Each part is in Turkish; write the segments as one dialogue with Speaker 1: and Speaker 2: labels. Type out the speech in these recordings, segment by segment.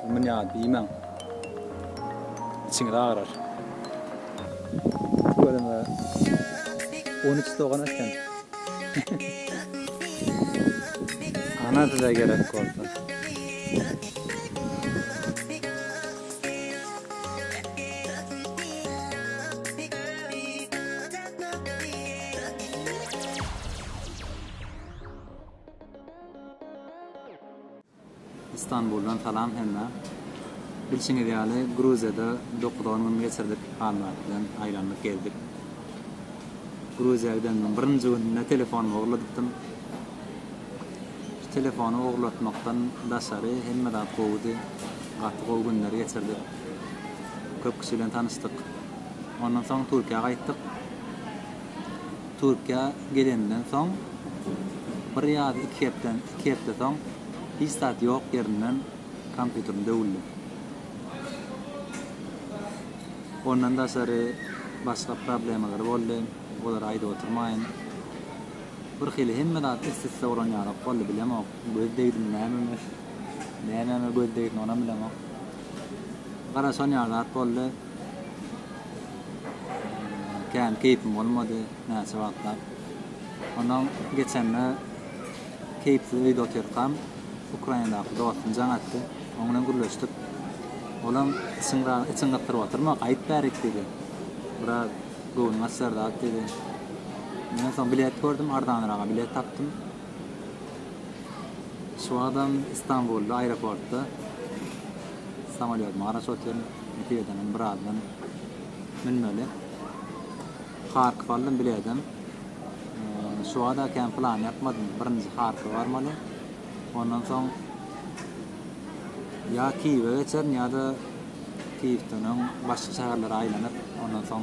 Speaker 1: Men ya bilmem. İçine ağrar. Böyle mi? 13 doğan etken. Ana da gerek oldu. İstanbul'dan falan hemme. Bilşin ideali Gruzya'da 9 gün geçirdik. Almat'tan aylanıp geldik. Gruzya'dan birinci gününe telefonumu uğurladıktım. Telefonu uğurlatmaktan daşarı hemmeden kovdu. Artık o günleri geçirdik. Köp kişiyle tanıştık. Ondan sonra Türkiye'ye gittik. Türkiye gelenden son bir ya da iki hafta son hiç saat yok yerinden kompüterim dövüldü. Ondan da sonra başka problemler oldu. Olar ayda oturmayın. Bir xili hemmeden istese oran yarab oldu bilemem. Gözdeydim neyme gözdeydim ona bilemem. Qaraşan yarab oldu. Kan keyfim olmadı näçe wagtlar. Ondan geçenler keyifli video atyrkam Ukrainadaky dostum jaňatdy. Oňdan gürleşdik. Olam içiň gatdyryp oturma gaýt bärik dedi. Biraz gowy masarda dedi. Men soň bilet gördüm, ardanraga bilet tapdym. Şu adam İstanbul'da aeroportda samolyotma garaş otyrym. Etiyeden birazdan minmeli. Harkov aldım biledim. Şu anda kan plan yapmadım. Birinci Harkov varmalı. Ondan sonra ya Kiev'e geçer ya da Kiev'den başka şehirlere aylanıp ondan sonra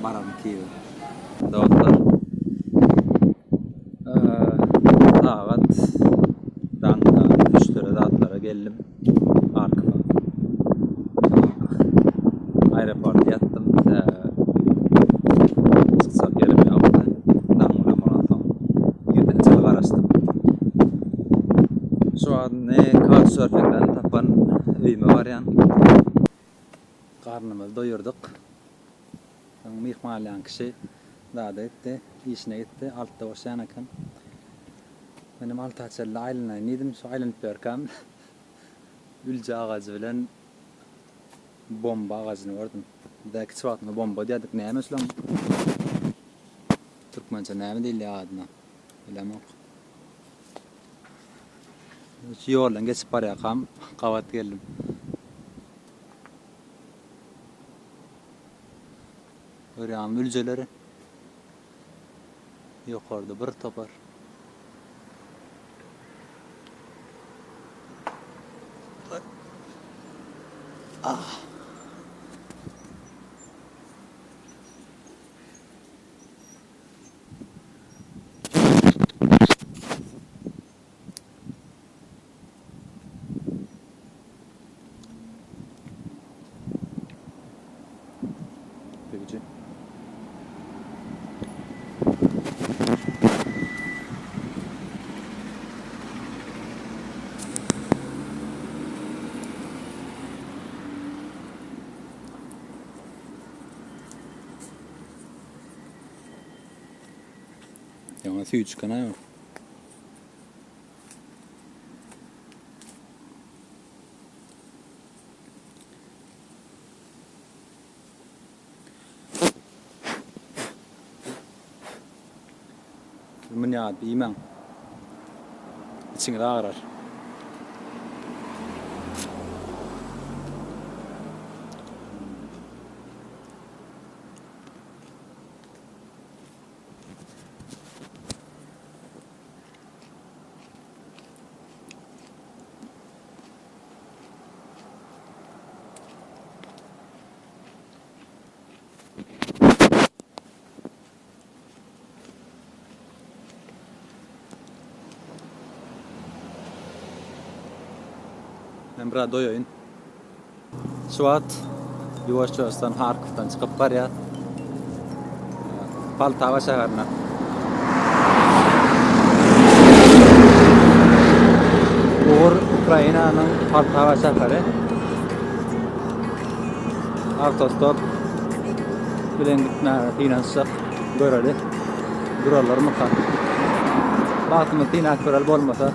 Speaker 1: bararım Kiev'e. Dostlar. Saat dağda 3-4 dağlara geldim. Harkov'a. Aeroporta yattım. Şu an Couchsurfing'den tapan üyme var yani. Karnımızı doyurduk. Mihmalayan kişi daha da etti, işine gitti, altta boşayan akın. Benim altı açarlı aylana inedim, şu aylanıp görkem. Ülce ağacı bilen bomba ağacını gördüm. Da küçük vaktında bomba dedik, neyme ulan? Türkmençe neyme değil ya adına. Bilemem. Şu yoldan geçip barayakam, kavat geldim. Görüyorum ülceleri. Yukarıda bir topar. Ah. Peki. Yana suyu çıkan ha. Men ya bilmem. İçine ağrar. Ben biraz doyayım. Suat yavaş-yavaştan Harkov'dan çıkıp var ya. Poltava şehrine. Uğur Ukraina'nın Poltava şäheri. Autostop bilen gitme finansak göreli. Durallar mı kal? Batımı finak görel bolmasa.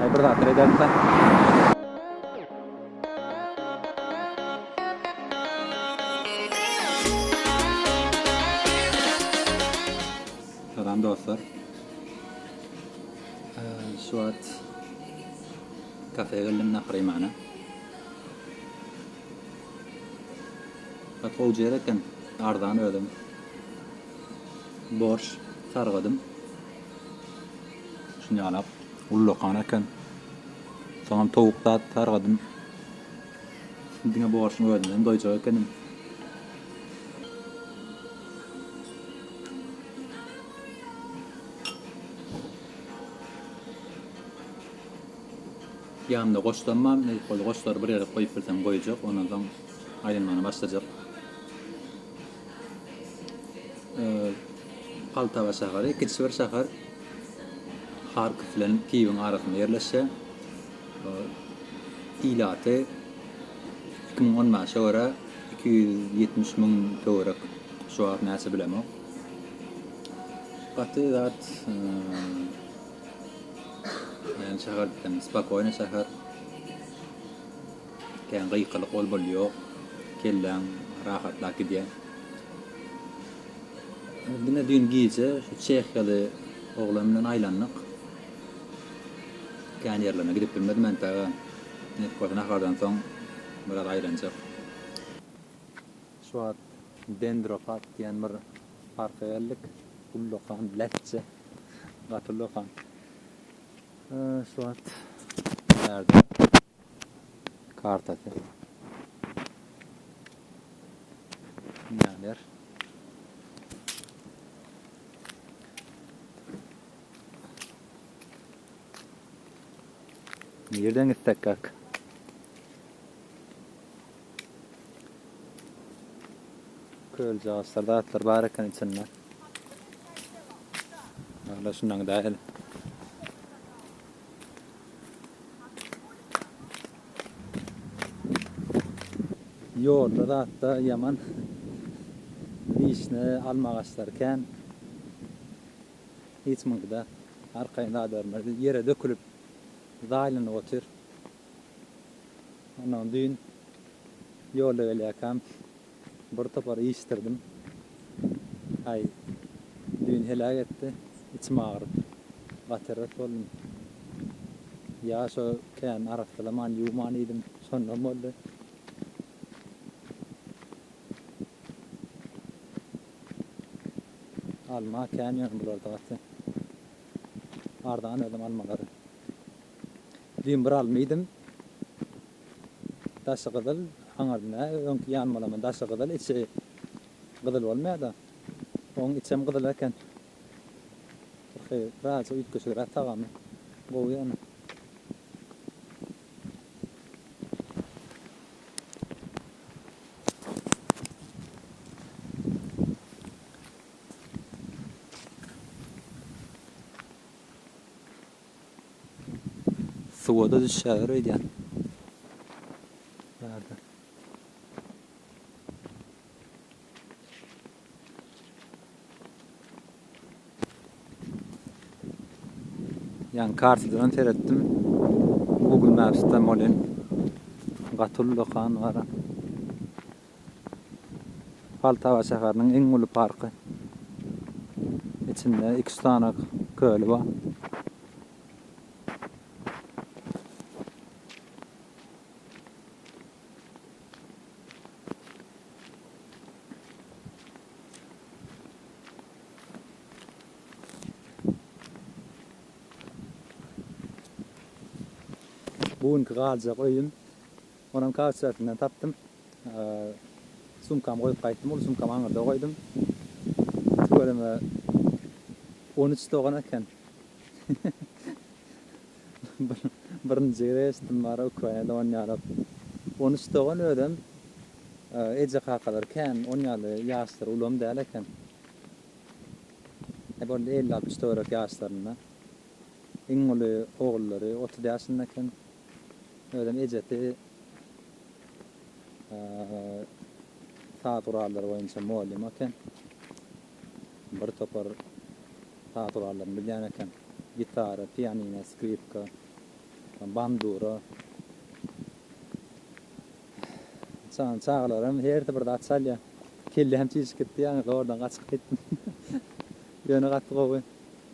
Speaker 1: Ay bir zatır edersen. Selam dostlar. Şu an kafeye geldim naqri معنا. Atol jereken ardan ödüm. Borç sargadım. Şunu alap ulluqana eken. Soňam towukda targadım. Diňe borçuny ödüm, doýjak ekenim. Yanımda koşlanmam, koşları bir yere koyup bilsem koyacak, ondan ayrılmana başlayacak. Poltava şäheri, ikinci bir şäher, Harkiv bilen Kiýewiň arasynda ýerleşse. Ilaty 2010 ýylyna görä 270 000 töwerek şu an näse bilemok. Gaty zat yani şäherden spakoýna şäher. Kän gyýkylyk bol bolýar. Kellen rahatla gidýär. Bine dün gece şu Çehya'da oğlan bilen aylanlyk. Kän ýerlerine gidip bilmedim men taga. Net koýdan ahardan soň biraz aýranjak. Şu an Dendropat diýen bir parka geldik. Ulluqan, Letçe, Gatulluqan. Şu an nerede? Kartatı. Neler? Nereden gittik kak? Kölce ağaçlarda atlar barakan içinler. Hala şundan dahil. Yolda da hatta yaman vişne alma ağaçlarken hiç mıngda arkayında adamlar yere dökülüp dağılına otur. Ondan dün yolda geliyakam bir topar iştirdim. Ay dün helak etti. İçim ağrıdı. Batırıp oldum. Ya şu kän araklaman yuman idim. Sonra oldu. Alma kän ýön bularda gatdy. Ardan ödüm almalary. Dün bir almaýdym. Daşy gyzyl, aňardyna öňki ýanmalamyn daşy gyzyl, içi gyzyl bolmaýardy. Oň içem gyzyl eken. Rahat ütköşür atagamy. Goýany. Suwada düşýär edýän. Nerede? Yani kartadan terettim. Google Maps'ta molen Gatulluqan var. Poltava şäheriniň iň uly parky. İçinde 2 tane köl var. Bugün galja koydum. Onam kawçatynyň tapdym. Sumkam koyup gaýtdym. Ol sumkam aňyrda koydum. Şöyle 13 togan eken. Birinji restim bar Ukrainada oňýarap. 13 togan ödüm. Eje kakadar kän oňýaly ýaşlar ulam däl eken. Bol 50-60 töwerek ýaşlaryna. Iň uly ogullary 30 ýaşyndaken ödem ejeti taat urallary boýunça muallim eken. Bir topar taat urallarını bilýän eken. Gitara, pianino, skripka, bandura. Çağlarym her birde atsalya. Kelli hem çyşyk gitdi ýa-ni oradan gaçyp gitdim. Ýöne gatdy gowy.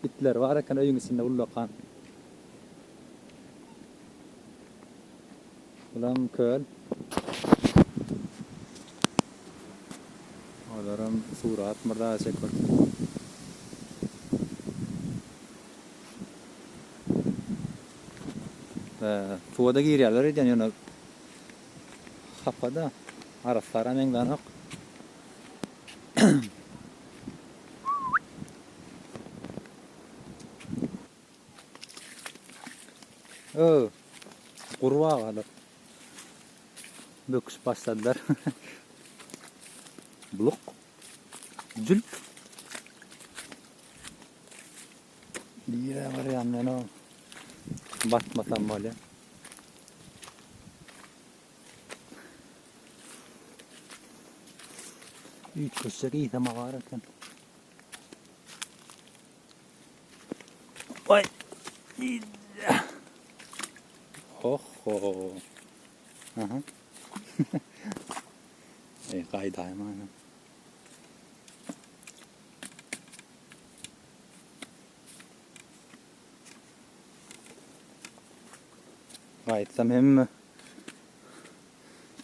Speaker 1: Itler bar eken öýüň içinde ullakan. Ulam köl. Olaram surat mırda çekip. Suada girýärler edýän ýöne hapada araslara meňden ok. Gurbagalar. Böküş başladylar. Blok. Jülp. Diýe var ýa-ni o. Batmasam bolýar. Üç köşek ýytama bar eken. Oy. Oho. Aha. Gaýdaýym ana. Gaýtsam hemme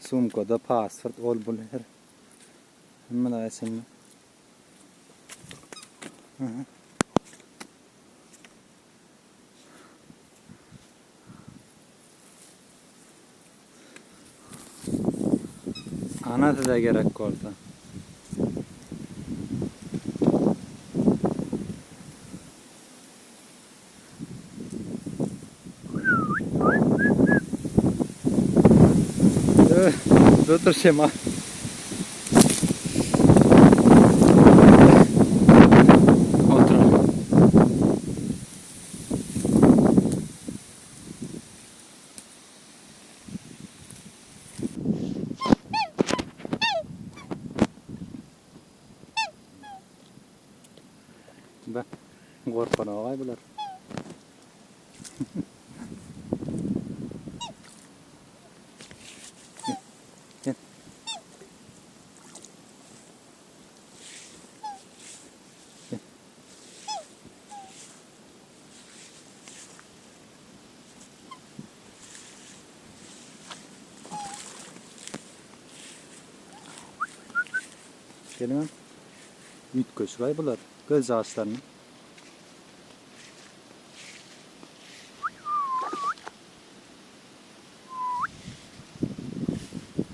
Speaker 1: sumkada password ol bular. Hemme näçe? Aha. Ana da gerek bolsa. Dur şema. Otur. Bak, gorkan ağay bular. Gelin. Ütköş gay bular. Göz ağaçlarını.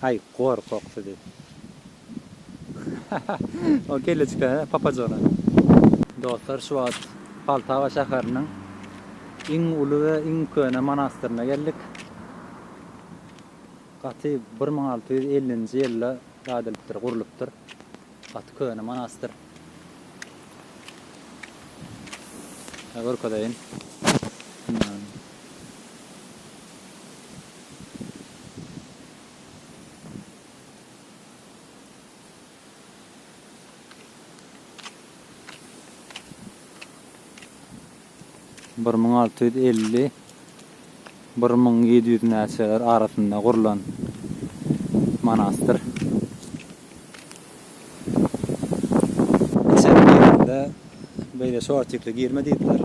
Speaker 1: Hay korkaksı dedi. O gelecek papazona. Dostlar şu an Paltava şäheriniň iň uly we iň köne manastyryna geldik. Gaty 1650-nji ýylda ýadylypdyr, gurulypdyr. Gaty köne manastyr. Görkadaýyn. Bir 1650 1700 näçeler arasynda gurulan manastyr. Içeride beýle şortikli girme diýdiler.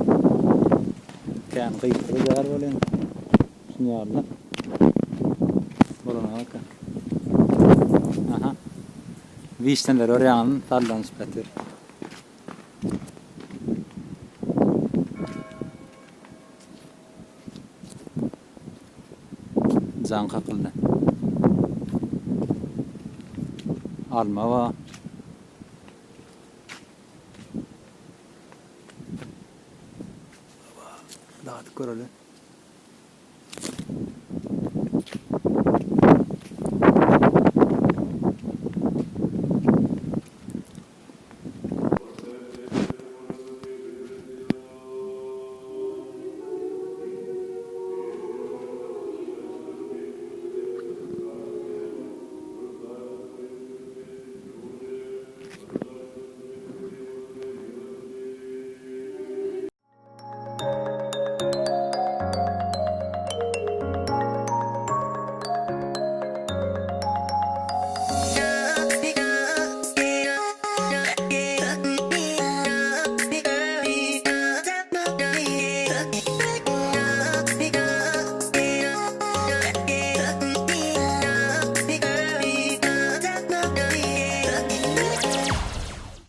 Speaker 1: Kän gyýyr bolen. Şuňarla. Bolana bak. Aha. Wiesnler orýan tallanýyp beter. Zan kakıldı. Alma var. Dağıtık körülü.